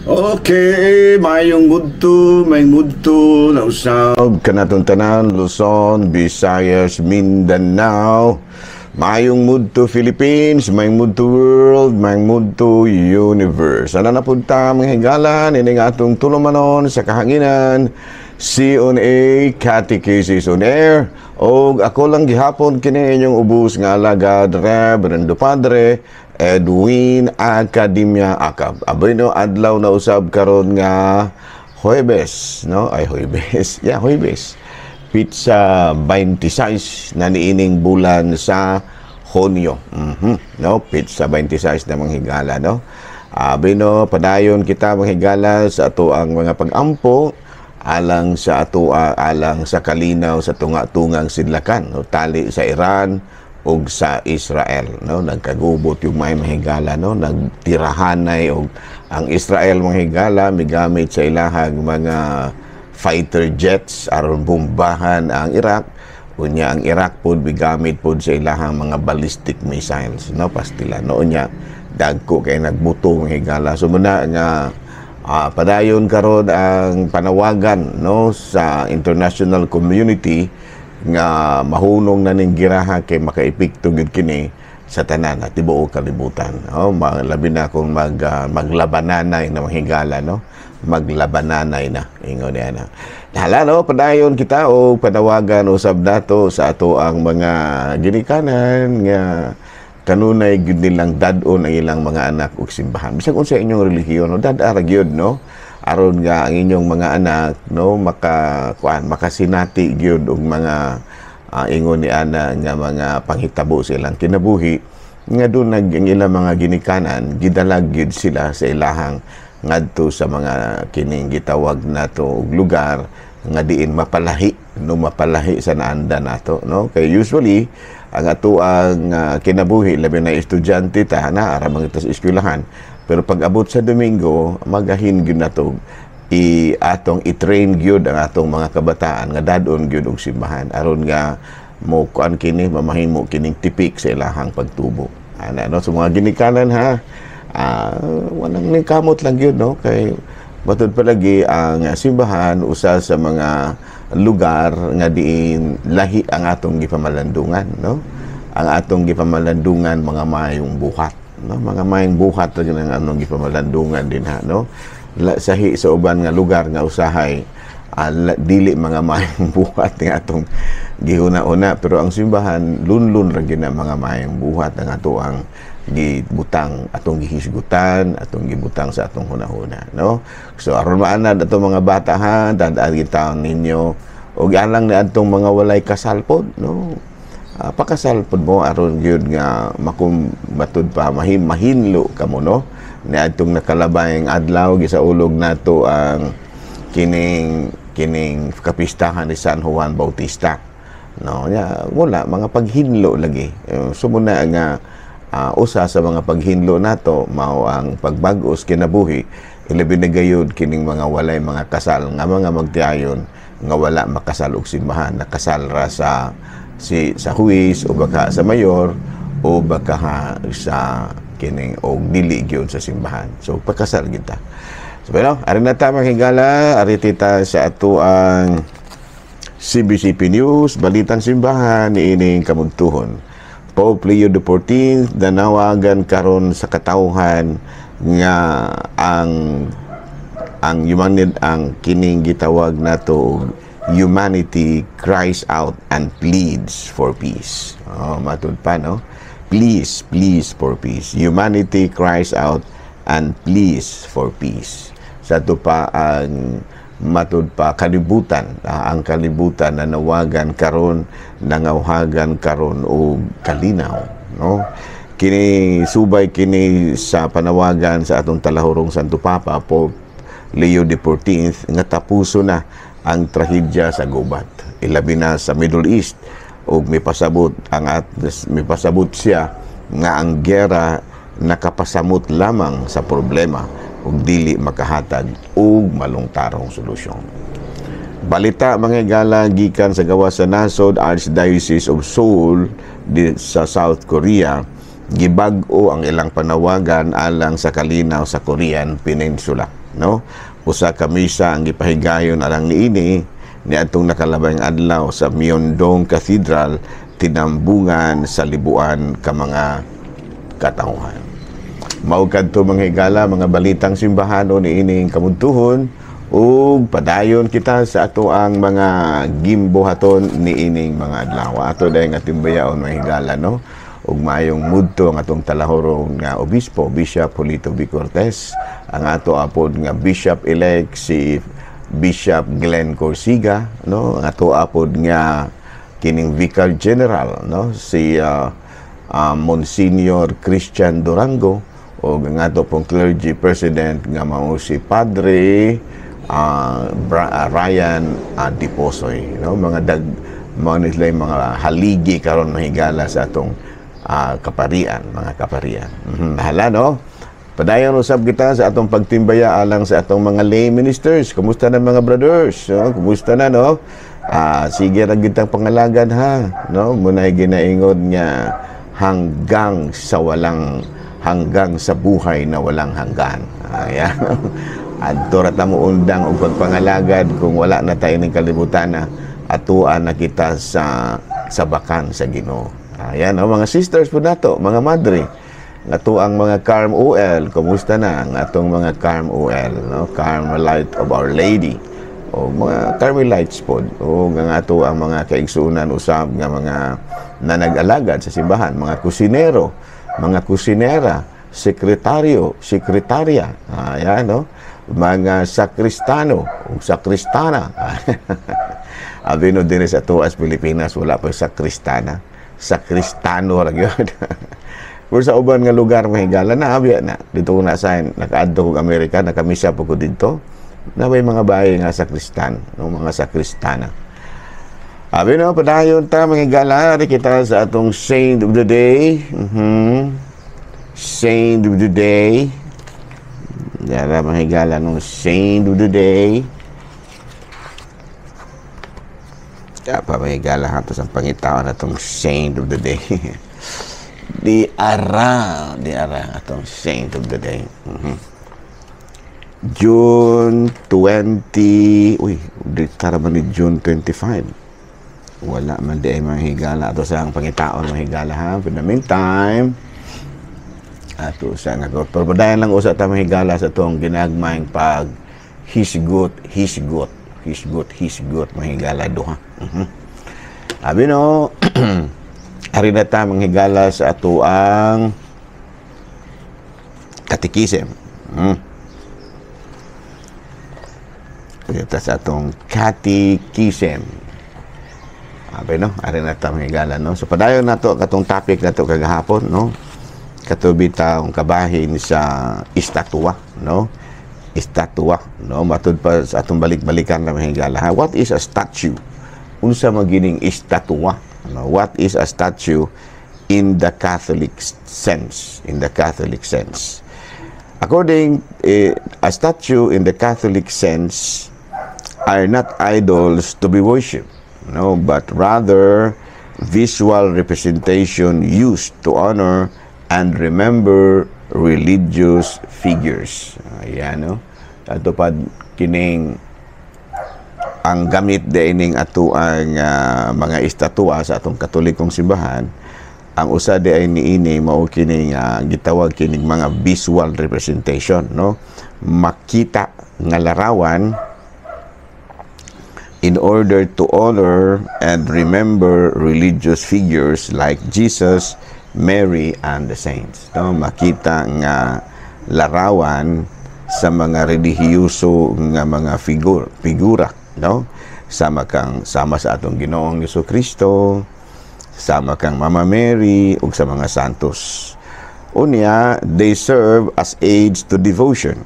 Okay, mayong mudto, may mudto na usab kanatong tanan, Luzon, Visayas, Mindanao. Mayong mudto Philippines, may mudto world, may mudto universe. Ano na punta mga higalan, ining atong tulumanon sa kahanginan, C.O.N.A. Catechesis on Air. O ako lang gihapon kini inyong ubus nga alagad, Reverendo Padre Edwin Academia Acab. Abay no, adlaw na usab karon nga Huwebes, no? Ay Huwebes. Yeah, Huwebes. Pizza 26 na niining bulan sa Hunyo. No, Pizza 26 na manghigala, no? Abay no, padayon kita manghigala sa ato ang mga pag-ampo alang sa ato alang sa kalinaw sa tunga-tungang sidlakan, no? Tali sa Iran og sa Israel, no? Nagkagubot yung may mahigala, no? Nagtirahanay og ang Israel mahigala migamit sa ilahang mga fighter jets aron bombahan ang Iraq. Unya ang Iraq pod migamit pod sa ilahang mga ballistic missiles, no? Pastila no nya dagko kay nagbuto mahigala. So muna nga padayon karon ang panawagan, no, sa international community nga mahunong na ning giraha kay makaepekto gid kini sa tanan at tibuok kalibutan. Labi na kung maglabananay na mahigala, no? Maglabananay na ingon niya na. Hala, no, padayon kita o panawagan usab nato sa ato ang mga ginikanan nga kanunay gid nilang dadon ang ilang mga anak ug simbahan. Bisag unsa inyong relihiyon, no, dad-ara gyud, no? Aron nga ang inyong mga anak, no, makasinati gyud og mga ingon ni ana nga mga panghitabo sa ilang kinabuhi nga doon ang ilang mga ginikanan gidalag gyud sila sa ilahang ngadto sa mga kining gitawag nato og lugar nga diin mapalahi, no, mapalahi sa naanda nato, no? Kay usually ang ato ang kinabuhi labi na estudyante ta na ara mga sa eskwelahan. Pero pag abot sa Domingo, magahin gyud nato atong i-train gyud ang atong mga kabataan nga dadon gyud og simbahan aron nga mo kuan kini mamahimo kining tipik sa ilahang pagtubo. Ana no, sa mga ginikanan ha. Wanang ningkamot lang gyud, no, kay batud palagi ang simbahan usa sa mga lugar nga diin lahi ang atong gipamalandungan, no? Ang atong gipamalandungan mga mayong buhat, no? Mga mayong buhat ra gyud ang atong gipamalandungan din ha, no? Sahi sa uban nga lugar nga usahay dili mga mayong buhat nga atong gihuna-una, pero ang simbahan lunlun ra gyud na mga mayong buhat ang ato ang gibutang atong gihisgutan, atong gibutang sa atong hunahuna, no? So aron maanad atong mga bata ha, dadaan taon ninyo og alang ni atong mga walay kasalpod, no? Pakasalpod mo aron gyud nga matud pa mahinlo kamo, no? Ni atong nakalabayng adlaw gisaulog nato ang kining kapistahan ni San Juan Bautista, no? Ya wala mga paghinlo lagi. Sumuna nga usa sa mga paghinlo nato mao ang pagbag-os kinabuhi, ilabi na gayud kining mga walay mga kasal nga mga magtiayon nga wala makasal og simbahan, nakasal ra sa huwis o baka sa mayor o baka sa kining og dili gyud sa simbahan. So pagkasal kita. So pero ari na ta higala, ari tita sa ato ang CBCP News, balitang simbahan niining kamudtuhon. Pope Leo XIV danawagan karon sa katawhan nga ang kining gitawag nato humanity cries out and pleads for peace. Matud pa, no? Please for peace. Humanity cries out and pleads for peace. Sa ito pa ang matud pa kalibutan, ang kalibutan na nawagan karon, nangawhagan karon og kalinaw, no? Kini subay kini sa panawagan sa atong talahurong Santo Papa Pope Leo XIV nga tapuso na ang trahedya sa gubat, ilabi na sa Middle East, ug mipasabot siya nga ang giyera nakapasamot lamang sa problema ug dili makahatag og malungtarong solusyon. Balita mga higala gikan sa gawas sa nasod Archdiocese of Seoul sa South Korea, gibag-o ang ilang panawagan alang sa kalinaw sa Korean Peninsula. no? Usa ka misa ang gipahigayon alang niini ni atong nakalabang adlaw sa Myeongdong Cathedral, tinambungan sa libuan ka mga katauhan. Mao kadto mga higala, mga balitang simbahanon niining kamuntuhon, ug padayon kita sa ato ang mga gimbuhaton niining mga adlaw. Ato dayon nga timbayaon mga higala, no? Ug maayong mudto ang atong talahorong nga obispo, Bishop Julito B. Cortez, ang ato apod nga bishop-elect si Bishop Glenn Corsiga, no? Ang ato apod nga kining Vicar General, no? Si Monsignor Christian Durango, o ang ato pong clergy president nga mao si Padre Ryan Diposoy, no? Mga haligi karon mahigala sa atong kaparian, mga kaparian. Hala, no? Padayon usab kita sa atong pagtimbaya alang sa atong mga lay ministers. Kumusta na mga brothers? No? Kumusta na, no? Sige ra gitang pangalagan, ha, no? Munay ginaingod nga hanggang sa buhay na walang hanggan. Ayan. Adto ra ta mo undang og pagpangalagad kung wala na tayo ning kalibutan na atuan na kita sa bakan sa Ginoo. Ayan, mga sisters po nato, mga madre, ato ang mga Carm OL, kumusta na ang atong mga Carm OL, no? Carmelite of Our Lady, o mga Carmelites po, o nga ato ang mga kaigsuunan usab nga mga nanag-alagad sa simbahan, mga kusinero, mga kusinera, sekretaryo, sekretarya, ayan, no? Mga sakristano o sakristana. Abino din sa tuas Pilipinas, wala pa sakristana, sakristano ra gyud. Pero sa uban nga lugar mahigala na abya na dito ko nasahin, nakaadto kog Amerika, nakamisa po ko dito na may mga bahay nga sakristan, no? Mga sakristana. Abino padayon ta mahigala, kita sa atong saint of the day. Saint of the day. Dara mahigala ng saint of the day. Kaya pa mahigala hato sa pangitaon na itong saint of the day. Di ara atong saint of the day. June 20, di tara man ni June 25. Wala man di ay mahigala ato sa pangitaon mahigala, ha. For the meantime, ato sa nga pero padayon lang usa ta mahigala sa tong ginagmayng pag hisgot mahigala duha. Abi, no? Ari na ta manghigala sa ato ang katikisem. Kita sa atong katikisem. Abi, no? Ari na ta manghigala, no? So padayon nato katong topic nato kagahapon, no? Katubi taong kabahin sa estatwa, no? Estatwa, no? Matud pa sa atong balik-balikan na mahigala, ha? What is a statue? Unsa magining estatwa? No? What is a statue in the Catholic sense? In the Catholic sense. According, a statue in the Catholic sense are not idols to be worshipped, no? But rather visual representation used to honor and remember religious figures. Ayan, no? Ato pa kining ang gamit diining ato ang mga estatwa sa atong katolikong simbahan. Ang usa di ay niini mao kining gitawag kining mga visual representation, no? Makita nga larawan in order to honor and remember religious figures like Jesus, Mary, and the saints. No? Makita nga larawan sa mga relihiyoso nga mga figura, no? Sama sa atong Ginoong Jesucristo, sama kang Mama Mary ug sa mga santos. Unya, they serve as aids to devotion,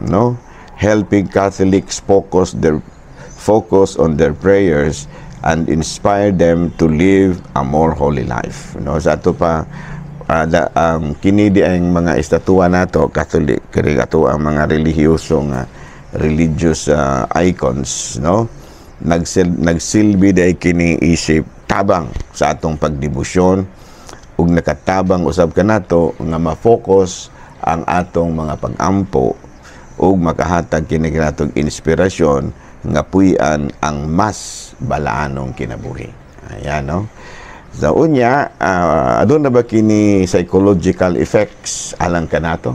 no? Helping Catholics focus on their prayers and inspire them to live a more holy life. No, sa ato pa kini di ang mga estatwa nato Catholic, kini ato ang mga relihiyoso nga religious icons, no? Nagsilbi day kini isip tabang sa atong pagdebosyon ug nakatabang usab kanato nga ma-focus ang atong mga pag-ampo ug makahatag kini kanatong inspirasyon nga puy-an ang mas balaanong kinabuhi. Ayan, no? So, unya, adun na ba kini psychological effects alang kanato?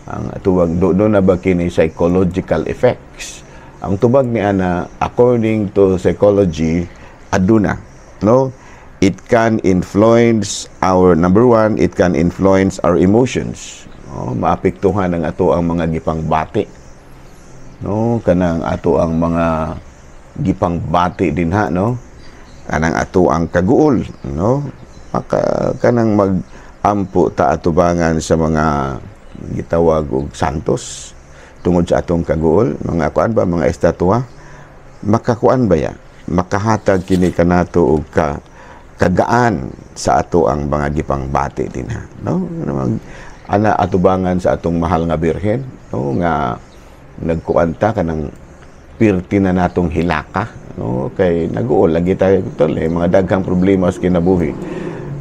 Ang tuwag, doon na ba kini psychological effects? Ang tubag ni ana, according to psychology, aduna, no? It can influence our, number one, it can influence our emotions. No? Maapektuhan ang ato ang mga gipangbati. No? Kanang ato ang mga gipangbati din ha, no? Kanang ato ang kaguol, no? Kanang mag-ampo ta atubangan sa mga gitawag og santos tungod sa atong kaguol, mga kuan ba, mga estatwa, makakuan ba ya? Makahatag kini kanato og kagaan sa ato ang mga gipangbati din ha, no? Ana atubangan sa atong mahal nga birhen, no? Nga nagkuanta kanang pirti na natong hilaka, no? Kay naguol lagi tayo tol mga daghang problema sa kinabuhi.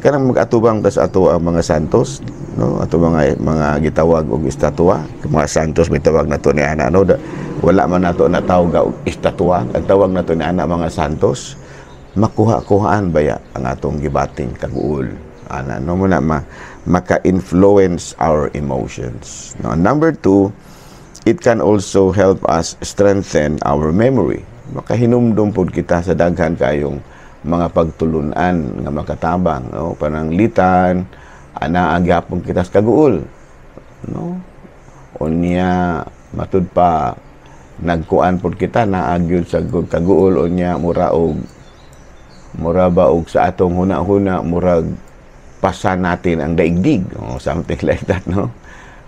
Kanang mag-atubang ta sa ato ang mga santos, no? Ato mga gitawag og estatwa, mga santos mitawag nato ni ana, no? Wala man nato na tawag og estatwa, ang tawag nato ni ana mga santos, makuha-kuhaan baya ang atong gibating kaguol. Ana no muna maka-influence our emotions. No, number two, it can also help us strengthen our memory. Makahinumdum pud kita sa daghan kayong mga pagtulunan nga makatabang, no? Pananglitan, ana ang gyapon kita sa kaguol, no? Unya matud pa nagkuan pud kita naagyod sa kaguol unya mura ba og sa atong huna-huna murag pasa natin ang daigdig, no? Something like that, no?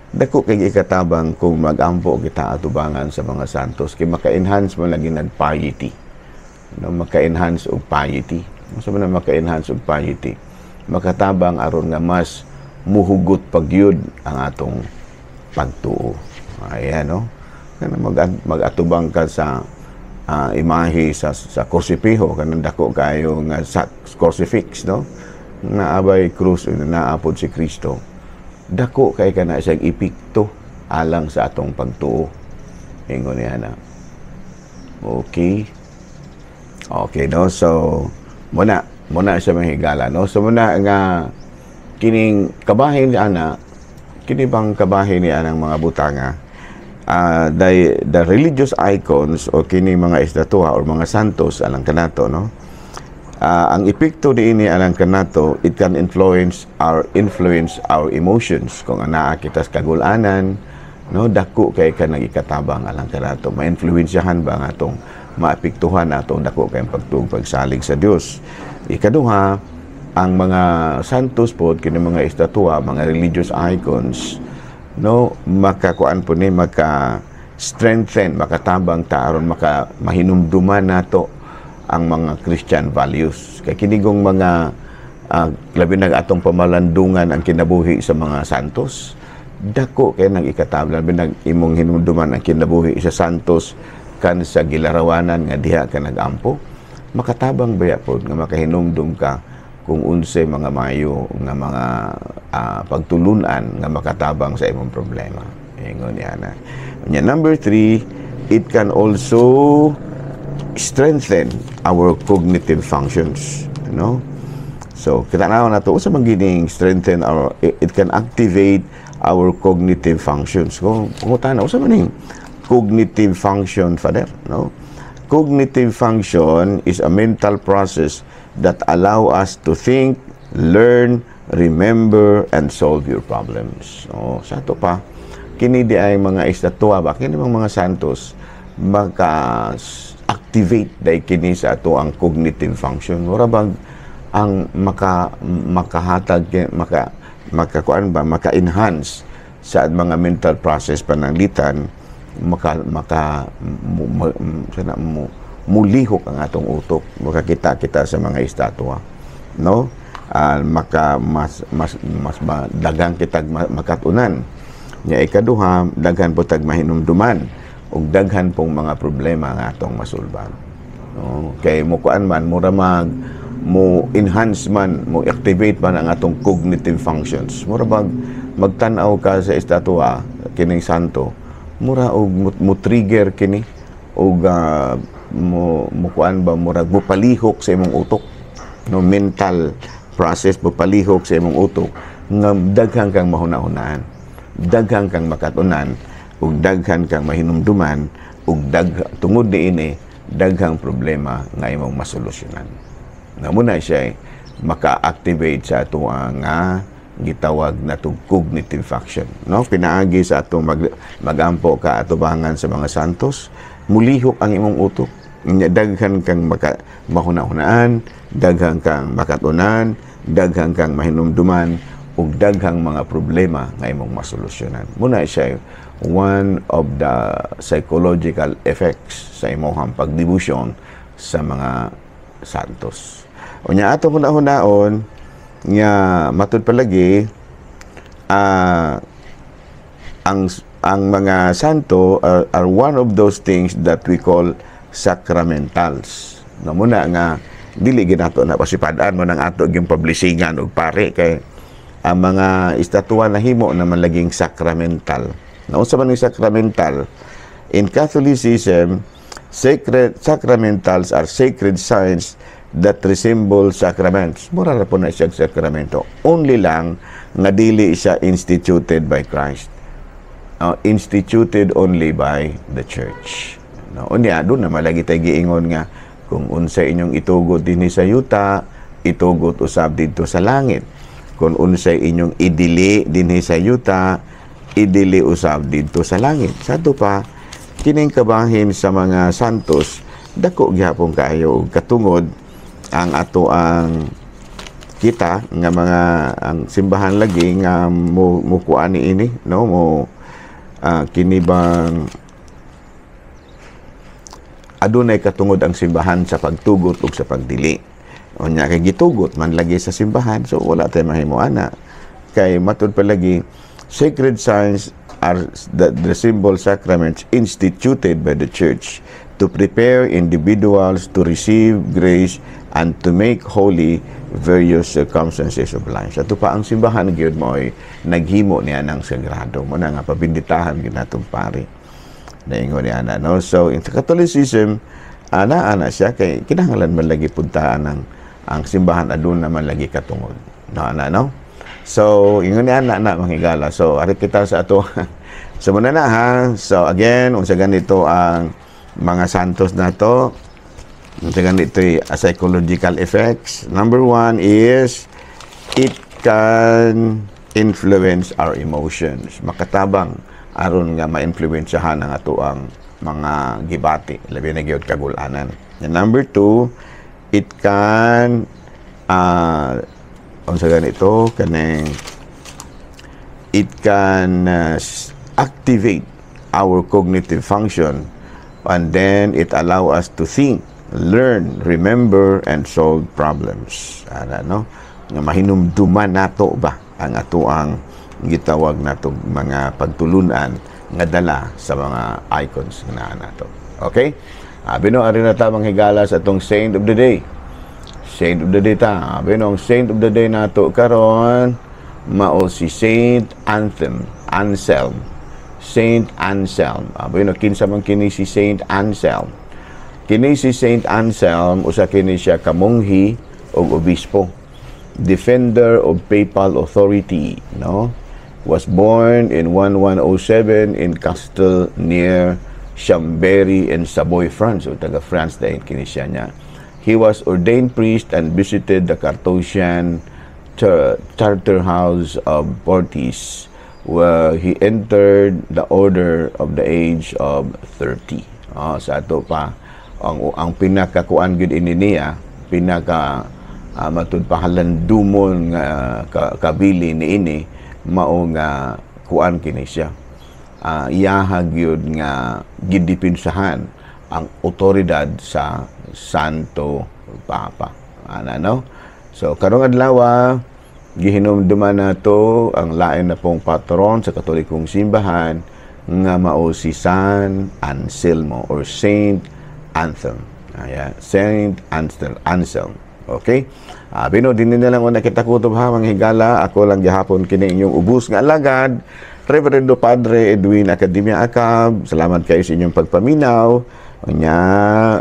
Dako kay ikatabang kung magampo kita atubangan sa mga santos kay maka-enhance man lagi nag piety, no? Maka-enhance og piety, so man maka-enhance og piety, makatabang aron nga mas muhugot pagyud ang atong pagtuo. Ayan, no? Kana mag-atubang ka sa imahe sa krusipiho, kanang dako kayo nga sa crucifix, no? Naabay krus naapod si Kristo. Dako kay kana isang epekto alang sa atong pagtuo. Ingon niya na. Okay. Okay, no? So, muna sa mga higala, no? So, muna nga kining kabahin ni ana, kini bang kabahin ni anang mga butanga, the religious icons o kini mga estatwa o mga santos alang kanato, no? Ang epekto diini alang kanato, it can influence our emotions. Kung anaa kita sa kagulanan, no, dako kay kanang ikatabang alang kanato, ma-influensyahan ba ang atong maapektuhan atong dako kay pagsalig sa Dios. Ikaduha, ang mga santos pod kini mga estatwa, mga religious icons, no, makakuan po ni maka-strengthen, makatabang ta aron mahinumduman nato ang mga Christian values. Kay kinigong mga labi na atong pamalandungan ang kinabuhi sa mga santos, dako kay nang ikatabang, labi nag imong hinumduman ang kinabuhi sa santos kan sa gilarawanan nga diha ka nagampo, makatabang baya pod nga makahinumdum ka kung unsay mga mayo nga mga pagtulunan nga makatabang sa imong problema. Ingon niya na. Number three, it can also strengthen our cognitive functions, you know? So kita na to usa man gining strengthen our, it can activate our cognitive functions. Kung tanaw usa man ning cognitive function, father, no? Cognitive function is a mental process that allow us to think, learn, remember, and solve your problems. So sa to pa kini di ay mga estatwa ba kini mga santos maka-activate dahil kini sa ato ang cognitive function. Mura bang ang makahatag, maka-enhance sa mga mental process pananglitan, mulihok ang atong utok, makakita-kita sa mga estatwa, no? Mas dagang kitag makatunan. Nya ikaduha, daghan po tag mahinumduman ug daghan pong mga problema nga atong masulban. No? Kay mukuan man mura mo enhance man, mo activate man ang atong cognitive functions. Mura magtan-aw ka sa estatwa kining santo, mura og mo trigger kini og mo kuan ba murag bupalihok sa imong utok, no, mental process bupalihok sa imong utok nga daghan kang mahuna-hunaan, daghan kang makatunan ug daghan kang mahinumduman ug tungod niini daghang problema nga imong masolusyonan. Na muna siya maka-activate sa ato nga gitawag na cognitive function, no, pinaagi sa atong magampo ka atubangan sa mga santos, mulihok ang imong utok, daghan kang mahuna-hunaan, daghan kang makatunan, daghan kang mahinumduman ug daghang mga problema nga imong masolusyonan. Muna siya one of the psychological effects sa imong pagdebosyon sa mga santos. Unya ato hunahon nga matud palagi ang mga santo are one of those things that we call sacramentals. No, muna nga dili ginato na pasipadaan mo nang ato gyud publisingan og pare kay ang mga estatwa na himo naman laging sacramental. Na unsa man yung sacramental? In Catholicism, sacramentals are sacred signs that resemble sacraments. Mura na po na siyang sakramento. Only lang nga dili siya instituted by Christ. Instituted only by the Church. No, unya doon na malagi tayo giingon nga kung unsa inyong itugot dinhi sa yuta, itugot usab didto sa langit. Kung unsa inyong idili dinhi sa yuta, idili usab didto sa langit. Sadto pa kining kabahin sa mga santos dako gyapon kaayo og katungod ang ato ang kita nga mga ang simbahan lagi nga mo kuan ini, no, mo kini bang adunay katungod ang simbahan sa pagtugot ug sa pagdili. Unya kay gitugot man lagi sa simbahan, so wala tay mahimo ana kay matud palagi sacred signs are the symbol sacraments instituted by the Church to prepare individuals to receive grace and to make holy various circumstances of life. Ito pa ang simbahan gyud mo ay naghimo niya ng sagrado mo na nga pabinditahan gyud natong pari. Naingon niya na, no? So in Catholicism ana siya kay kinahanglan man lagi puntaan ang simbahan adun naman lagi katungod. No? So ingon niya na manghigala. So ari kita sa ato. So muna na ha. So again, unsa ganito ang mga santos na to. Unsa ganito psychological effects. Number one is it can influence our emotions. Makatabang aron nga ma-influensyahan ang ato ang mga gibati, labi na gyud kagulanan. And number two, it can unsa ganito kaneng it can activate our cognitive function, and then it allow us to think, learn, remember, and solve problems. Ano? Nga mahinumduman nato ba ang ato ang gitawag nato mga pagtulunan nga dala sa mga icons na nato. Okay? Bino ari na ta manghigala sa atong Saint of the Day. Saint of the Day ta. Bino ang Saint of the Day nato karon mao si Saint Anselm. Saint Anselm. Bino kinsa man kini si Saint Anselm. Kini si Saint Anselm usa kini siya ka monghi o obispo, defender of papal authority, no? Was born in 1107 in Castle near Chambéry in Savoy, France. So taga France dahil kini siya niya. He was ordained priest and visited the Carthusian Charterhouse of Portis, where he entered the order of the age of 30. Sa ato pa ang pinakakuan gud ini niya, pinaka matud pahalandumon nga kabili niini mao nga kuan kini siya. Iyaha gyud nga gidipinsahan ang otoridad sa Santo Papa. No? So karong adlaw gihinumduman nato ang lain na pong patron sa Katolikong simbahan nga mao si San Anselmo or Saint Anselm. Saint Anselm. Okay? Bino din na lang una kita kutob ha manghigala, ako lang gihapon kini inyong ubos nga alagad Reverendo Padre Edwin Academia Acab, salamat kayo sa inyong pagpaminaw. Unya,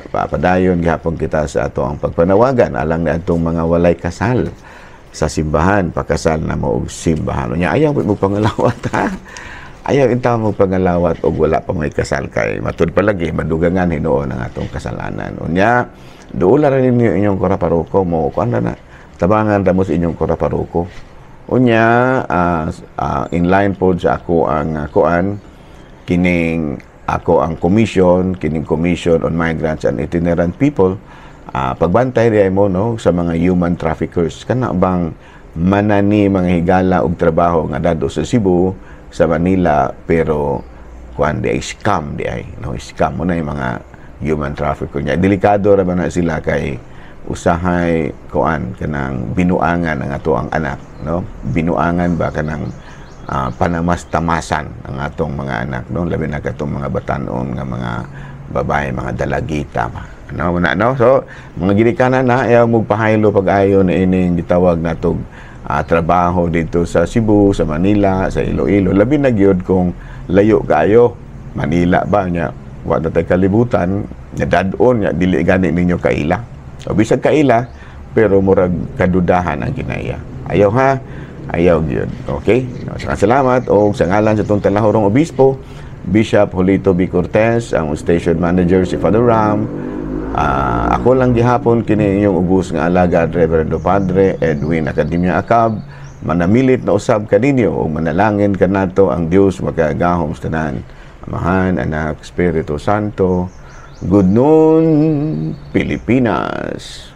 papadayon gihapon kita sa ato ang pagpanawagan alang na atong mga walay kasal sa simbahan, pakasal na mo og simbahan. Unya, ayaw mo pangalawat ha. Ayaw intaw mo pangalawat og wala pa may kasal kay matud palagi madugangan hinuon ang atong kasalanan. Unya, duula ra ninyo inyong koraparoko mo kuan na tabangan ra mo sa inyong koraparoko. Unya, inline po sa ako ang kuan kining ako ang kining commission on migrants and itinerant people, pagbantay rin mo no, sa mga human traffickers. Kana bang manani mga higala og trabaho nga dado sa Cebu, sa Manila, pero kuan di ay scam di ay. No? Scam mo na yung mga human trafficker niya. Delikado ra ba na sila kay usahay kuan kanang binuangan ang ato ang anak. No? Binuangan ba kanang panamas-tamasan ang atong mga anak, no? Labi na katong mga batanon nga mga babae, mga dalagita ba. No? So, mga ginikanan na, ayaw magpahaylo pag-ayo na ining gitawag natong trabaho dito sa Cebu, sa Manila, sa Iloilo. Labi na gyud kung layo kayo. Manila ba niya? Wala tayo kalibutan, dadon niya, dili gani ninyo kaila. So, bisag kaila, pero murag kadudahan ang kinaya. Ayaw ha? Ayaw yun. Okay? Salamat. O sa ngalan sa itong Talahorong Obispo, Bishop Julito B. Cortez, ang station manager si Father Ram. Ako lang gihapon kini inyong ubos nga alagad, Reverendo Padre Edwin Academia Acab. Manamilit na usab kaninyo o manalangin kanato ang Dios makagahom sa tanan. Amahan, Anak, Espiritu Santo. Good noon, Pilipinas.